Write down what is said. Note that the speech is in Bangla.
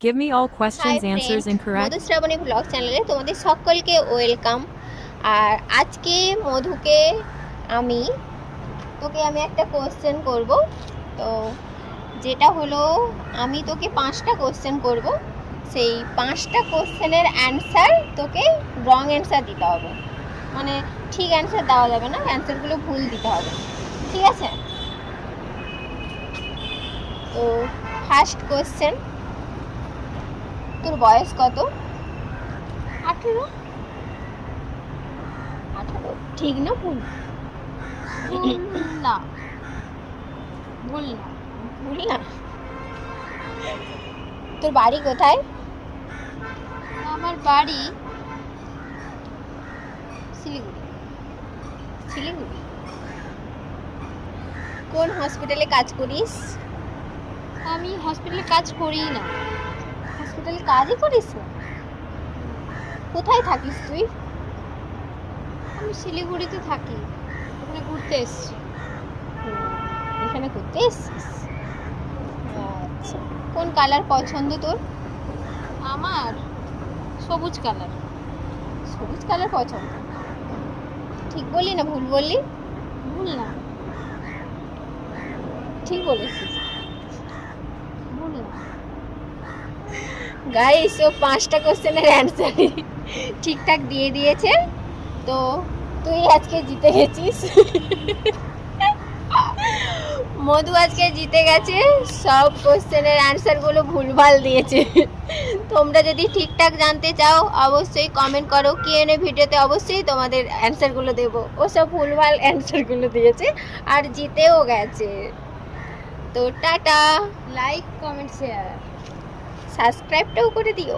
Give me all hi questions, answers, friend, and correct. Madhushrabani blog চ্যানেলে তোমাদের সকলকে ওয়েলকাম। আর আজকে মধুকে তোকে আমি একটা কোশ্চেন করব। তো যেটা হলো, আমি তোকে 5টা কোশ্চেন করব। সেই 5টা কোশ্চেনের অ্যান্সার তোকে রং অ্যান্সার দিতে হবে, মানে ঠিক অ্যান্সার দেওয়া যাবে না, অ্যান্সারগুলো ভুল দিতে হবে, ঠিক আছে? তো ফার্স্ট কোশ্চেন, তোর বয়স কত? 18। 18। ঠিক না ভুল? না, ভুল না। ভুল না? তোর বাড়ি কোথায়? আমার বাড়ি শিলিগুড়ি। শিলিগুড়ি। কোন হসপিটালে কাজ করিস? আমি হসপিটালে কাজ করি না। হসপিটালে কাজই করিস না? কোথায় থাকিস তুই? আমি শিলিগুড়িতে থাকি, ওখানে ঘুরতে এসেছি। এখানে ঘুরতে এসছিস? আচ্ছা, কোন কালার পছন্দ তোর? আমার সবুজ কালার। সবুজ কালার পছন্দ। ঠিক বললি না ভুল বললি? ভুল না, ঠিক বলেছিস। ভুল না। গাইস, ও 5টা কোশ্চেনের অ্যান্সার ঠিকঠাক দিয়ে দিয়েছে। তো তুই আজকে জিতে গেছিস। মধু আজকে জিতে গেছে, সব কোশ্চেনের অ্যান্সারগুলো ভুলভাল দিয়েছে। তোমরা যদি ঠিকঠাক জানতে চাও অবশ্যই কমেন্ট করো, Q&A ভিডিওতে অবশ্যই তোমাদের অ্যান্সারগুলো দেবো। ও সব ভুলভাল অ্যান্সারগুলো দিয়েছে আর জিতেও গেছে। তো টাটা, লাইক, কমেন্ট, শেয়ার। সাবস্ক্রাইবটাও করে দিও।